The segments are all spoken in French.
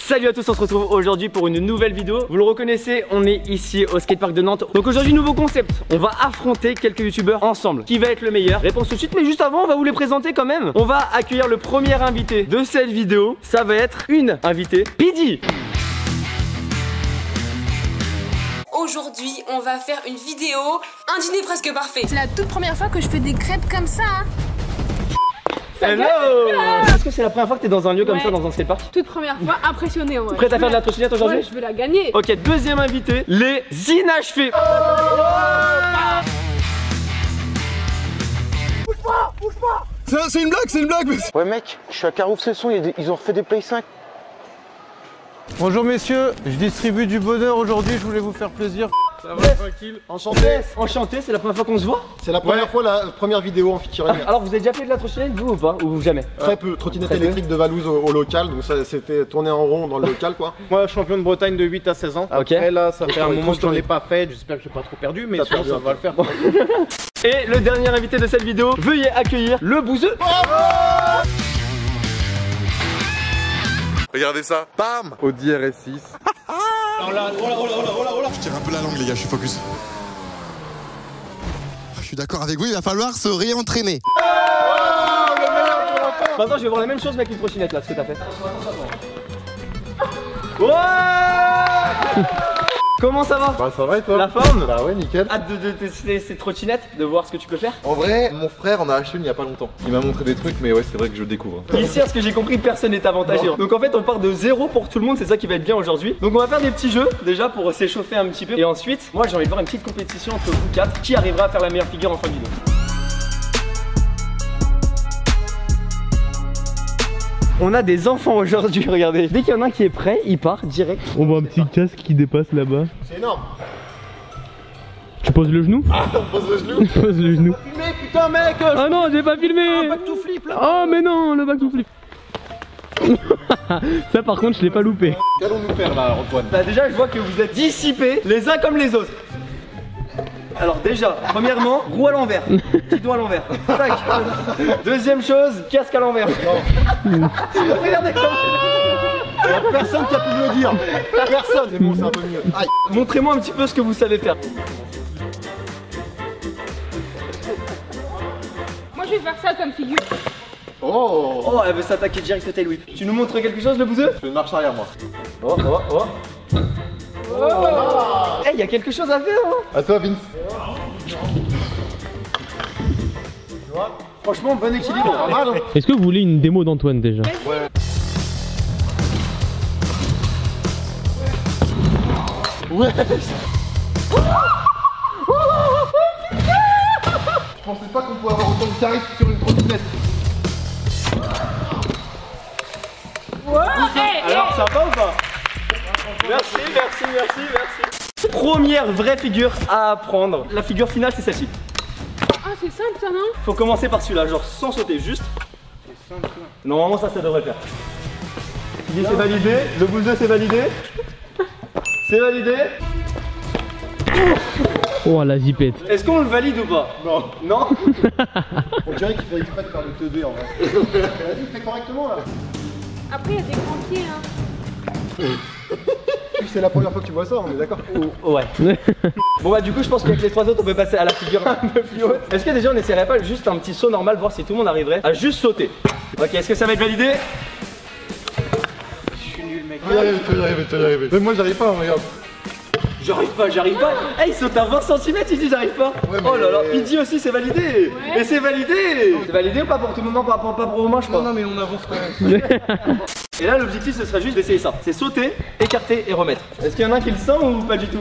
Salut à tous, on se retrouve aujourd'hui pour une nouvelle vidéo. Vous le reconnaissez, on est ici au skatepark de Nantes. Donc aujourd'hui, nouveau concept, on va affronter quelques youtubeurs ensemble. Qui va être le meilleur? Réponse tout de suite, mais juste avant, on va vous les présenter quand même. On va accueillir le premier invité de cette vidéo. Ça va être une invitée, Pidi. Aujourd'hui, on va faire une vidéo, un dîner presque parfait. C'est la toute première fois que je fais des crêpes comme ça. Hein. Hello! Est-ce que c'est la première fois que t'es dans un lieu comme ça, dans un skatepark? Toute première fois, impressionnée en vrai. Prête à faire de la trottinette aujourd'hui? Ouais, je veux la gagner. Ok, deuxième invité, les inachevés. Bouge pas, bouge pas. C'est une blague mais... Ouais mec, je suis à Carouf Cesson, ils ont fait des Play 5. Bonjour messieurs, je distribue du bonheur aujourd'hui, je voulais vous faire plaisir. Ça va, tranquille. Enchanté. Enchanté, c'est la première fois qu'on se voit? C'est la première fois, la première vidéo en featuring. Alors vous avez déjà fait de la trottinette vous ou pas? Ou jamais? Très peu, trottinette électrique de Valouz au local, donc ça c'était tourné en rond dans le local quoi. Moi champion de Bretagne de 8 à 16 ans. Ok. Après là ça fait un moment que j'en story. ai pas fait, j'espère que j'ai pas trop perdu mais sinon perdu ça un va le faire. Et le dernier invité de cette vidéo, veuillez accueillir le bouseux. Regardez ça, bam! Audi RS6. Je tire un peu la langue les gars, je suis focus. Je suis d'accord avec vous, il va falloir se réentraîner. Maintenant je vais voir la même chose mais avec une trottinette là, ce que t'as fait. Ouais. Comment ça va? Bah ça va et toi? La forme? Bah ouais, nickel. Hâte de tester ces trottinettes, de voir ce que tu peux faire. En vrai, mon frère en a acheté une il y a pas longtemps. Il m'a montré des trucs mais ouais c'est vrai que je découvre. Ici, à ce que j'ai compris, personne n'est avantagé. Donc en fait, on part de zéro pour tout le monde, c'est ça qui va être bien aujourd'hui. Donc on va faire des petits jeux déjà pour s'échauffer un petit peu. Et ensuite, moi j'ai envie de voir une petite compétition entre vous quatre. Qui arrivera à faire la meilleure figure en fin de vidéo? On a des enfants aujourd'hui, regardez. Dès qu'il y en a un qui est prêt, il part direct. On voit un petit casque qui dépasse là-bas. C'est énorme. Tu poses le genou? On pose le genou. Je pose le genou. Mais putain mec. Ah non, j'ai pas filmé. Back to flip là. Oh mais non, le back to flip. Ça par contre, je l'ai pas loupé. Qu'allons-nous faire là Antoine? Bah déjà, je vois que vous êtes dissipés les uns comme les autres. Alors déjà, premièrement, roue à l'envers, petit doigt à l'envers. Tac. Deuxième chose, casque à l'envers. Regardez comme... Personne qui a pu me le dire. Personne. C'est bon, c'est un peu mieux. Aïe. Montrez-moi un petit peu ce que vous savez faire. Moi je vais faire ça comme figure. Oh. Oh, elle veut s'attaquer direct au tail whip. Tu nous montres quelque chose, le bouseux? Je fais une marche arrière moi. Oh, oh, oh. Eh, il y a quelque chose à faire, hein. À toi Vince. Franchement, bon équilibre. Pas mal hein. Est-ce que vous voulez une démo d'Antoine déjà? Ouais. Je pensais pas qu'on pouvait avoir autant de charisme sur une trottinette. Alors, ça va ou pas? Merci. Première vraie figure à apprendre. La figure finale, c'est celle-ci. Ah c'est simple ça non? Faut commencer par celui-là, genre sans sauter, juste. C'est simple ça. Normalement, ça devrait le faire. Pidi, c'est validé. Le bouseux, c'est validé. C'est validé. Oh la zipette. Est-ce qu'on le valide ou pas? Non. Non. On dirait qu'il fait exprès de faire le teubé en vrai. Vas-y, fais correctement là. Après il y a des grands pieds hein. C'est la première fois que tu vois ça, on est d'accord? Ouais. Bon bah du coup je pense qu'avec les trois autres on peut passer à la figure un peu plus haute. Est-ce que déjà on essaierait pas juste un petit saut normal, voir si tout le monde arriverait à juste sauter? Ok, est-ce que ça va être validé? Je suis nul mec. Tu vas y arriver. Mais moi j'arrive pas, regarde. J'arrive pas. Eh, il saute à 20 cm, il dit j'arrive pas. Ouais, mais... Oh là là, il dit aussi c'est validé. Ouais. Et c'est validé. C'est validé ou pas pour tout le monde? Non, pas pour Romain je crois. Non mais on avance quand même. Et là l'objectif ce serait juste d'essayer ça. C'est sauter, écarter et remettre. Est-ce qu'il y en a un qui le sent ou pas du tout?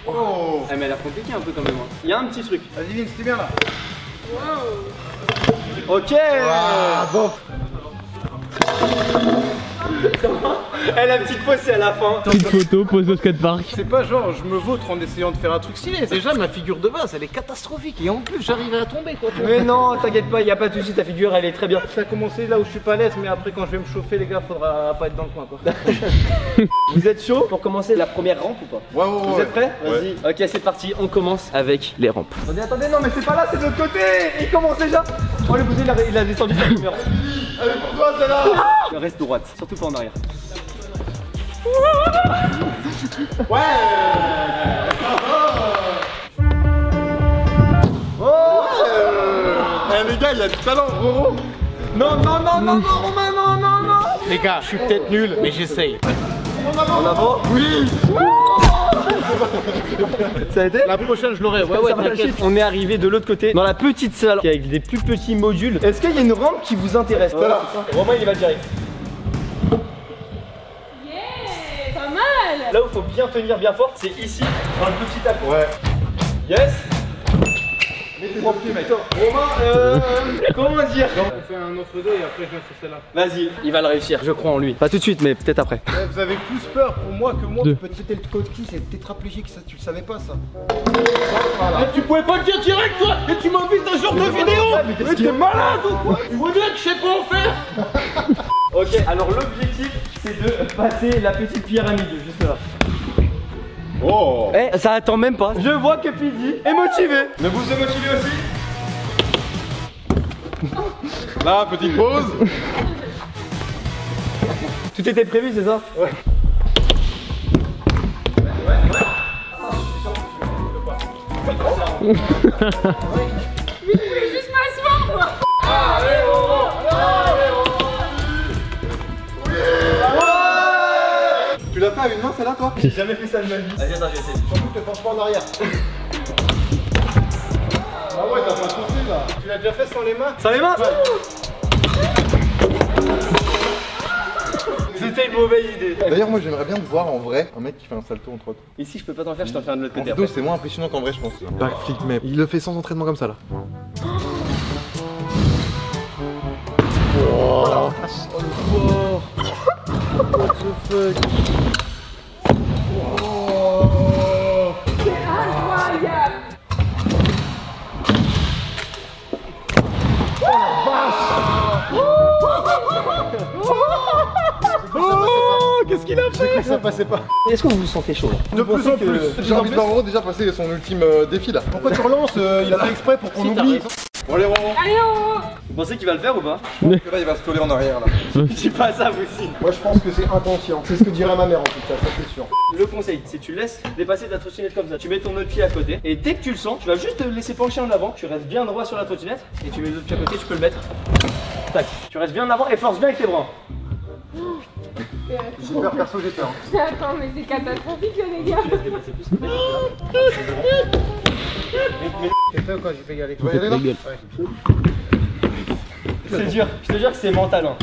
Oh. Elle m'a l'air compliqué un peu quand même. Il y a un petit truc. Vas-y Vince, t'es bien là. Ok. Ah, bon. Elle a une petite pause, c'est à la fin. Petite photo, pose au skatepark. C'est pas genre je me vautre en essayant de faire un truc stylé. Déjà ma figure de base elle est catastrophique et en plus j'arrive à tomber quoi. Mais non, t'inquiète pas, y a pas de soucis, ta figure elle est très bien. Ça a commencé là où je suis pas à l'aise mais après quand je vais me chauffer les gars faudra pas être dans le coin quoi. Vous êtes chaud pour commencer la première rampe ou pas? Ouais. Vous êtes prêts? Vas-y. Ok, c'est parti, on commence avec les rampes. Attendez, non mais c'est pas là, c'est de l'autre côté. Il commence déjà. Oh le bouton il a descendu sa première. Allez pour toi celle-là. Reste droite, surtout pas en arrière. Ouais. Eh les gars, il y a du talent, gros. Non, non, non, non, non, Romain, non, non, non. Les gars, je suis peut-être nul, mais j'essaye. En avant. Oui. Ça a été? La prochaine, je l'aurai. Ouais, Ça va, t'inquiète. on est arrivé de l'autre côté, dans la petite salle avec des plus petits modules. Est-ce qu'il y a une rampe qui vous intéresse? Voilà. Romain, il y va direct. Yeah, pas mal. Là où il faut bien tenir bien fort, c'est ici, dans le petit tapis. Ouais. Yes. Mettez vos pieds, mec. Romain, comment dire? On fait un autre dé et après je viens sur celle-là. Vas-y, il va le réussir, je crois en lui. Pas tout de suite, mais peut-être après. Eh, vous avez plus peur pour moi que moi. Deux. Peut-être c'était le code qui, c'est tétraplégique, ça tu le savais pas ça. Tu pouvais pas le dire direct, toi. Et tu m'invites un genre de vidéo. Mais t'es malade ou quoi? Tu vois bien que je sais pas en faire. Ok, alors l'objectif, c'est de passer la petite pyramide, juste là. Oh. Eh, ça attend même pas. Je vois que Pidi est motivé. Mais vous êtes motivé aussi? Là, petite pause. Tout était prévu, c'est ça? Ouais. Je voulais juste m'asseoir, moi. Tu l'as fait à une main celle-là toi? J'ai jamais fait ça de ma vie. Vas-y, attends, je vais essayer. Surtout que te penche pas en arrière. Ah ouais, t'as pas foncé là. Tu l'as déjà fait sans les mains? Sans les mains? C'était une mauvaise idée. D'ailleurs, moi j'aimerais bien voir en vrai un mec qui fait un salto entre autres. Ici, je peux pas t'en faire, je t'en fais un de l'autre En côté vidéo, après. c'est moins impressionnant qu'en vrai, je pense. Backflip, mais il le fait sans entraînement comme ça là. Incroyable. Oh, qu'est-ce qu'il a fait? Ça passait pas. Est-ce que vous vous sentez chaud là? De plus en plus. J'ai envie de voir Roro déjà passer son ultime défi là. Pourquoi tu relances? Il a fait exprès pour qu'on Si, t'as oublie. raison. Bon, allez, Roro. Allez, oh. Vous pensez qu'il va le faire ou pas? Parce que là, il va se coller en arrière là. Je dis pas ça vous aussi. Moi je pense que c'est inconscient. C'est ce que dirait ma mère en tout cas, ça c'est sûr. Le conseil, c'est tu laisses dépasser ta trottinette comme ça. Tu mets ton autre pied à côté et dès que tu le sens, tu vas juste te laisser pencher en avant. Tu restes bien droit sur la trottinette et tu mets l'autre pied à côté, tu peux le mettre. Tac. Tu restes bien en avant et force bien avec tes bras. J'ai peur, perso j'ai peur. Attends, mais c'est catastrophique, là, les gars. T'es prêt ou quoi? J'ai fait y aller. Tu vas y aller là? C'est dur. Je te jure que c'est mental. Hein.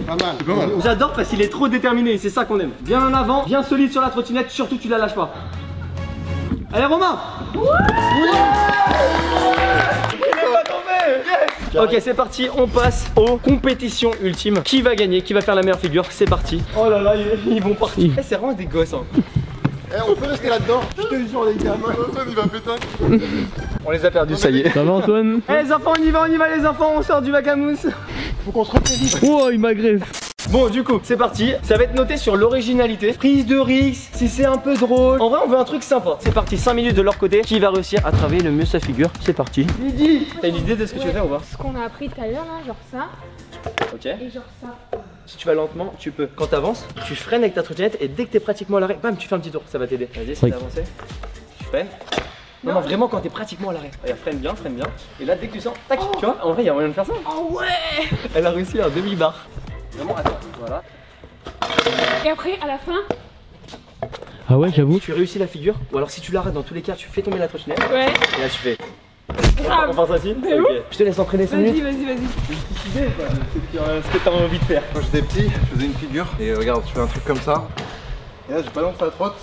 Pas mal. J'adore parce qu'il est trop déterminé, c'est ça qu'on aime. Bien en avant, bien solide sur la trottinette, surtout tu la lâches pas. Allez Romain! Il est pas tombé! Yes! Ok, c'est parti, on passe aux compétitions ultimes. Qui va gagner? Qui va faire la meilleure figure? C'est parti. Oh là là, ils vont partir. C'est vraiment des gosses. Hein. Eh, on peut rester là-dedans? Je te jure les gamins. Antoine, il va péter. On les a perdus, ça y est. Ça va Antoine? Eh les enfants, on y va les enfants, on sort du bac à mousse. Faut qu'on se repose. Oh, il m'agresse. Bon du coup c'est parti, ça va être noté sur l'originalité, prise de risque, si c'est un peu drôle. En vrai on veut un truc sympa. C'est parti, 5 minutes de leur côté. Qui va réussir à travailler le mieux sa figure? C'est parti. Lydie, t'as une idée de ce que tu veux faire ou pas? Ce qu'on a appris tout à l'heure, là, genre ça, Ok. et genre ça. Si tu vas lentement, tu peux. Quand t'avances, tu freines avec ta trottinette et dès que t'es pratiquement à l'arrêt, bam, tu fais un petit tour, ça va t'aider. Vas-y, c'est Oui. d'avancer. Tu freines. Non, non, vraiment quand t'es pratiquement à l'arrêt. Regarde, freine bien. Et là, dès que tu sens, tac, tu vois, en vrai, il y a moyen de faire ça. Oh ouais. Elle a réussi un demi-bar. Vraiment, attends, voilà. Et après, à la fin, Ah ouais, j'avoue. Tu réussis la figure, ou alors si tu l'arrêtes dans tous les cas, tu fais tomber la trottinette. ouais. Et là, tu fais. On Grave. pense ainsi? Mais Ok. Je te laisse entraîner 5 minutes. Vas-y. Idée, quoi. Ce que t'as envie de faire. Quand j'étais petit, je faisais une figure et regarde, je fais un truc comme ça. Et là, je balance la trotte,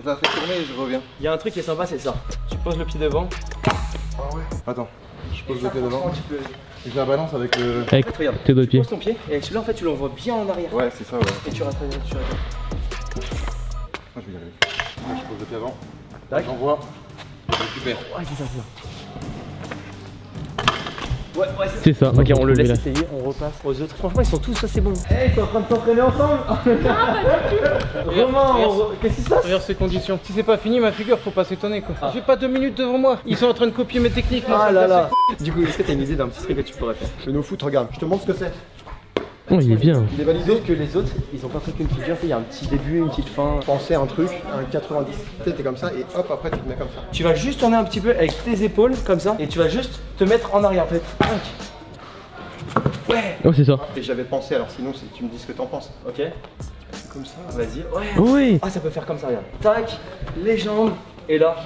je la fais tourner et je reviens. Il y a un truc qui est sympa, c'est ça. Tu poses le pied devant. Attends, je pose le pied devant Franchement, tu peux. et je la balance avec le. Avec En fait, regarde. tes deux Tu pieds. poses ton pied et avec celui-là, en fait, tu l'envoies bien en arrière. Ouais, c'est ça, ouais. Et tu rattrapes. Moi, je vais y arriver. Là, je pose le pied avant. Tac. J'envoie. Je récupère. Ouais, c'est ça. Ouais, C'est ça. Ok, on le laisse là. essayer, on repasse aux autres. Franchement, ils sont tous, ça c'est bon. Eh, ils sont en train de s'entraîner ensemble. Romain, qu'est-ce qui se passe? Regarde ces conditions. Si c'est pas fini, ma figure, faut pas s'étonner quoi. J'ai pas 2 minutes devant moi. Ils sont en train de copier mes techniques. moi, Ah ça me là casse là. Du coup, est-ce que t'as une idée d'un petit truc que tu pourrais faire? Je vais nous foutre, regarde. Je te montre ce que c'est. Oh, il est bien. Il est validé. Sauf que les autres, ils ont pas pris qu'une figure, il y a un petit début, une petite fin. Pensez un truc, un 90. Tu t'es comme ça et hop, après tu te mets comme ça. Tu vas juste tourner un petit peu avec tes épaules, comme ça, et tu vas juste te mettre en arrière en fait. Ouais. Oh, c'est ça. Et j'avais pensé, alors sinon tu me dis ce que t'en penses. Ok. Comme ça. Vas-y. Ouais. Oui. Ah, ça peut faire comme ça, regarde. Tac, les jambes, et là.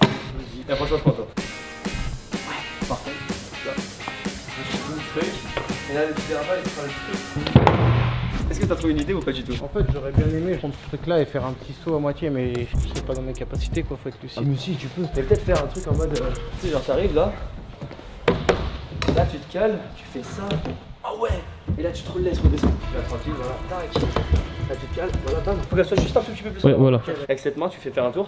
Vas-y. La prochaine fois, je prends toi. Ouais, parfait. Là. Le truc. Et là, le petit là-bas, il fera le truc. Est-ce que t'as trouvé une idée ou pas du tout? En fait, j'aurais bien aimé prendre ce truc là et faire un petit saut à moitié, mais c'est pas dans mes capacités quoi, faut être lucide. Ah, mais si, tu peux. Et peut-être faire un truc en mode. Tu sais, genre, t'arrives là. Là, tu te cales, tu fais ça. Ah ouais. Et là, tu te laisses redescendre. Tu vas tranquille, voilà. Tac. Là, tu te cales, voilà, bam. Faut qu'elle soit juste un tout petit peu plus. Ouais, voilà. Avec cette main, tu fais faire un tour.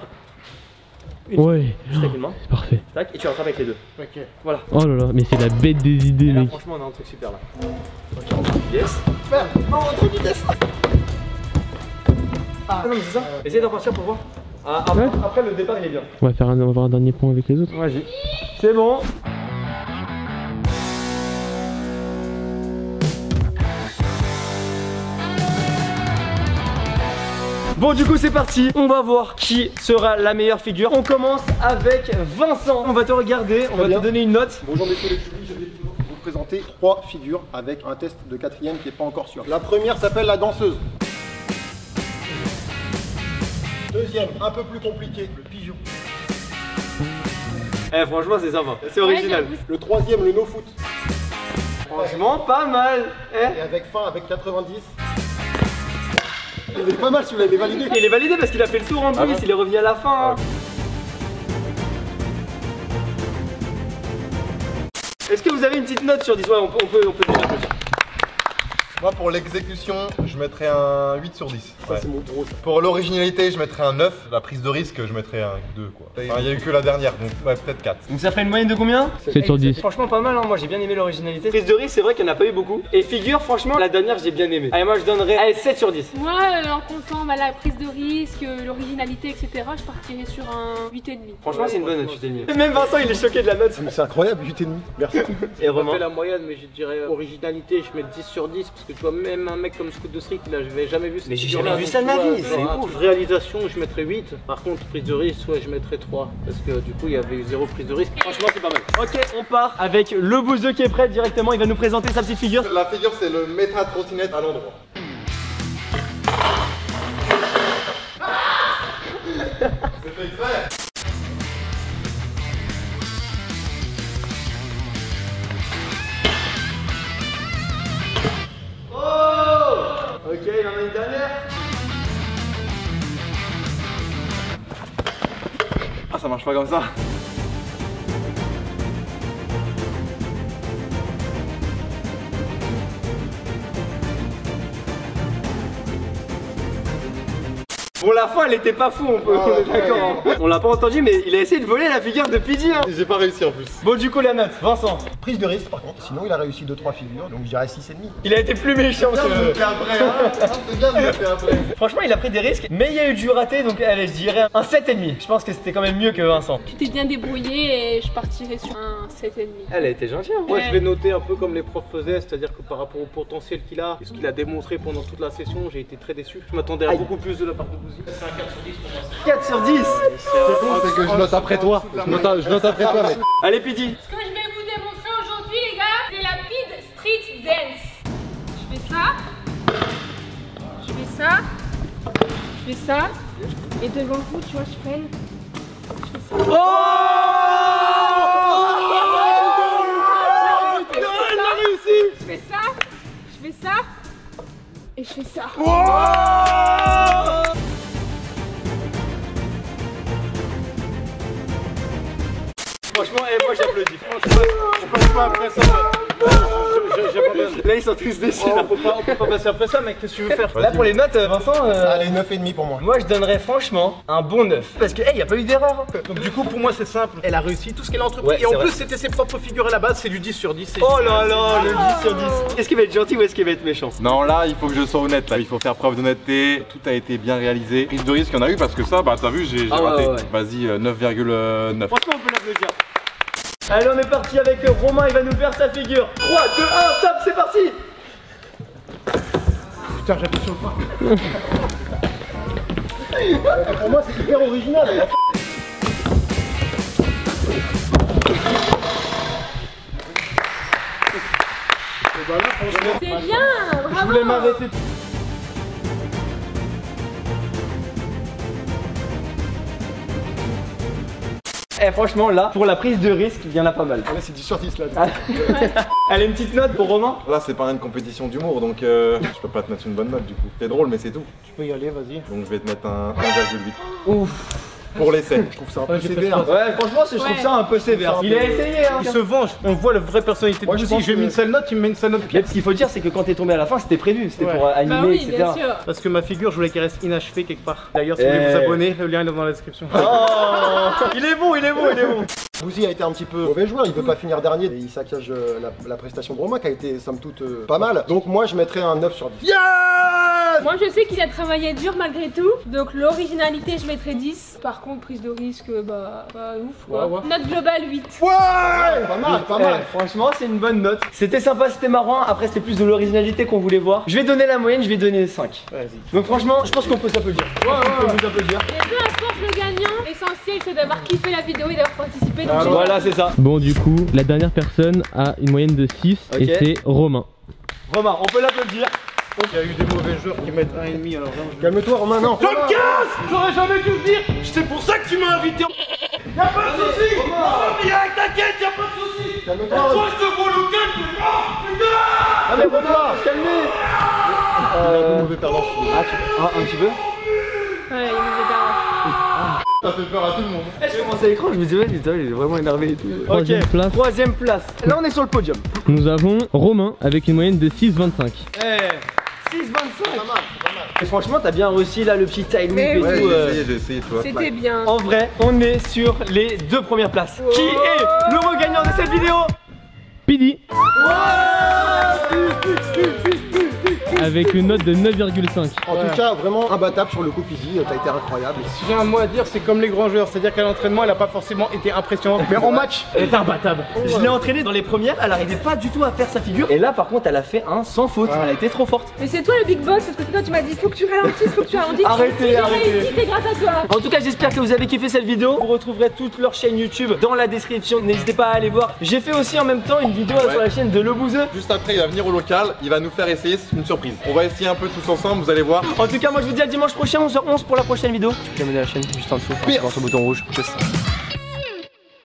Ouais. Juste avec une main. C'est parfait. Tac, et tu rattrapes avec les deux. Ok. Voilà. Oh là là, mais c'est la bête des idées, Et là, mec. franchement, on a un truc super là. Ok, yes. Non, trop de vitesse. Ah non, mais c'est ça. Essaye d'en partir pour voir. Ah, après, le départ, il est bien. On va faire on va avoir un dernier point avec les autres. Vas-y. C'est bon. Bon, du coup c'est parti, on va voir qui sera la meilleure figure. On commence avec Vincent. On va te regarder, on va te donner une note. Bonjour messieurs les publics, je vais vous présenter 3 figures avec un test de 4ème qui n'est pas encore sûr. La première s'appelle la danseuse. Deuxième, un peu plus compliqué, le pigeon. Eh franchement c'est sympa, c'est original. Le troisième, le no-foot. Franchement pas mal. Et avec fin, avec 90. Il est pas mal celui-là, il est validé. Il est validé parce qu'il a fait le tour en plus, il est revenu à la fin. Est-ce que vous avez une petite note sur 10? Ouais, on peut dire un peu. Moi pour l'exécution, je mettrais un 8 sur 10. Ça c'est mon gros ça. Pour l'originalité, je mettrais un 9. La prise de risque, je mettrais un 2 quoi. Enfin, il n'y a eu que la dernière, donc ouais, peut-être 4. Donc ça ferait une moyenne de combien? 7 sur 10. Franchement pas mal, hein. Moi j'ai bien aimé l'originalité. Prise de risque, c'est vrai qu'il n'y en a pas eu beaucoup. Et figure, franchement, la dernière j'ai bien aimé. Allez, moi je donnerais 7 sur 10. Moi, en comptant la prise de risque, l'originalité, etc., je partirais sur un 8,5. Franchement c'est une bonne note, 8,5. Même Vincent il est choqué de la note. C'est incroyable, 8,5. Merci. Et Romain? J'ai fait la moyenne, mais je dirais originalité, je mets 10 sur 10 parce que tu vois, même un mec comme Scoot de Street, là, je n'avais jamais vu. Mais j'ai jamais vu ça de ma vie, c'est ouf. Réalisation, je mettrais 8. Par contre, prise de risque, ouais, je mettrais 3 parce que du coup, il y avait eu 0 prise de risque. Franchement c'est pas mal. Ok, on part avec le bouseux qui est prêt directement. Il va nous présenter sa petite figure. La figure, c'est le méta trottinette à l'endroit. C'est fait exprès. Ok, il en a une dernière. Ah, ça marche pas comme ça. Bon, la fin elle était pas fou, on est d'accord. On l'a pas entendu, mais il a essayé de voler la figure de Pidgey. Hein. J'ai pas réussi en plus. Bon, du coup, la note, Vincent. Prise de risque par contre, sinon il a réussi 2-3 figures, donc je dirais 6,5. Il a été plus méchant que. C'est bien de me faire après. Franchement, il a pris des risques, mais il y a eu du raté, donc allez, je dirais un 7,5. Je pense que c'était quand même mieux que Vincent. Tu t'es bien débrouillé et je partirais sur un 7,5. Elle a été gentille. Hein. Moi, je vais noter un peu comme les profs faisaient, c'est-à-dire que par rapport au potentiel qu'il a et ce qu'il a démontré pendant toute la session, j'ai été très déçu. Je m'attendais à beaucoup plus de la part de Bouzy. C'est un 4 sur 10 pour moi. 4 sur 10. C'est que je note après toi. Je note après toi, mec. Allez, Pidgey. Ce que je vais vous démontrer aujourd'hui, les gars, c'est la Pid Street Dance. Je fais ça. Je fais ça. Je fais ça. Et devant vous, tu vois, je freine. Je fais ça. Elle a réussi. Je fais ça. Je fais ça. Et je fais ça. Franchement, moi j'applaudis. Franchement, Je passe pas après ça. là ils sont tous déçus. On peut pas passer après ça, mec. Qu'est-ce que tu veux faire? Là pour les notes, Vincent, Allez, 9,5 pour moi. moi je donnerais franchement un bon 9. Parce que, hey, y a pas eu d'erreur. Donc du coup pour moi c'est simple, elle a réussi tout ce qu'elle a entrepris Ouais, et en c'est plus vrai. c'était ses propres figures à la base, c'est du 10 sur 10. c'est Oh génial. là là, le 10 sur 10. Est-ce qu'il va être gentil ou est-ce qu'il va être méchant? Non, là, il faut que je sois honnête. Là, il faut faire preuve d'honnêteté. Tout a été bien réalisé. Prise de risque, il y en a eu parce que ça, bah, t'as vu, j'ai Ah ouais, raté. ouais. Vas-y, 9,9. Franchement, on peut l'applaudir. Allez, on est parti avec Romain, il va nous faire sa figure. 3, 2, 1, top, c'est parti. Putain, j'appuie sur le frein. Pour moi, c'est hyper original. C'est bien, bravo. Je voulais m'arrêter. Eh franchement là, pour la prise de risque, il y en a pas mal. Là, c'est du sur 10 là. Allez, une petite note pour Romain. Là, c'est pas une compétition d'humour, donc je peux pas te mettre une bonne note du coup. C'est drôle, mais c'est tout. Tu peux y aller, vas-y. Donc je vais te mettre un 1,8. Ouf. Pour l'essai. Je trouve ça un peu sévère. Ouais, franchement, je trouve ça un peu sévère. Il a essayé, hein. Il se venge, on voit la vraie personnalité de Moi, je Bouzy. pense Je lui ai mis que- une seule note, il me met une seule note. Mais ce qu'il faut dire, c'est que quand t'es tombé à la fin, c'était prévu. C'était Ouais. pour animer, Bah oui, etc. bien sûr. Parce que ma figure, je voulais qu'elle reste inachevée quelque part. D'ailleurs, si vous voulez vous abonner, le lien est dans la description. Oh, il est bon, il est bon, il est bon. Bouzy a été un petit peu mauvais joueur, il veut pas finir dernier et il saccage la prestation de Romain qui a été somme toute pas mal. Donc moi je mettrais un 9 sur 10. Moi je sais qu'il a travaillé dur malgré tout, donc l'originalité je mettrais 10. Par contre prise de risque, bah pas ouf quoi. Ouais. Note globale 8. Ouais, pas mal, pas mal. Franchement, c'est une bonne note. C'était sympa, c'était marrant. Après, c'était plus de l'originalité qu'on voulait voir. Je vais donner la moyenne, je vais donner 5. Vas-y. Donc franchement, je pense qu'on peut s'applaudir. On peut vous applaudir. Et peu importe le gagnant, l'essentiel c'est d'avoir kiffé la vidéo et d'avoir participé. Donc Voilà, c'est ça. Bon, du coup, la dernière personne a une moyenne de 6 Ok. et c'est Romain. Romain, on peut l'applaudir. Il y a eu des mauvais joueurs qui mettent 1,5 alors vraiment. Calme-toi Romain, non. Je me casse! J'aurais jamais dû venir! C'est pour ça que tu m'as invité! Y'a pas de soucis! T'inquiète, y'a pas de soucis! Calme-toi. Toi, je te vois le gueule, putain! Ah, mais Romain, calmez. Il est un peu mauvais perdant. Un petit peu. Ouais, il nous est Ça fait peur à tout le monde. Je commence à l'écran, je me disais, ouais, putain, il est vraiment énervé et tout. Troisième place. Troisième place. Là, on est sur le podium. Nous avons Romain avec une moyenne de 6,25. Eh, 6,25. Et franchement, t'as bien réussi là le petit timing Eh et oui. Ouais, tout. j'ai essayé, tu vois. C'était bien. En vrai, on est sur les 2 premières places. Qui est le regagnant de cette vidéo? Pidi avec une note de 9,5. En tout cas, vraiment imbattable sur le coup Pizzi, t'as été incroyable. Si j'ai un mot à dire, c'est comme les grands joueurs, c'est-à-dire qu'à l'entraînement, elle a pas forcément été impressionnante, mais en match, elle est imbattable. Je l'ai entraînée dans les premières, elle arrivait pas du tout à faire sa figure. Et là, par contre, elle a fait un sans faute. Elle a été trop forte. Mais c'est toi le big boss parce que toi tu m'as dit faut que tu ralentisses, faut que tu ralentisses. Arrêtez, Si j'ai arrêtez. réussi, c'est grâce à toi. En tout cas, j'espère que vous avez kiffé cette vidéo. Vous retrouverez toute leur chaîne YouTube dans la description. N'hésitez pas à aller voir. J'ai fait aussi en même temps une vidéo sur la chaîne de Le Bouzeux. Juste après, il va venir au local, il va nous faire essayer, c'est une surprise. On va essayer un peu tous ensemble, vous allez voir. En tout cas, moi je vous dis à dimanche prochain, 11h11 pour la prochaine vidéo. Tu peux t'abonner à la chaîne juste en dessous, en sur le bouton rouge. Tchuss.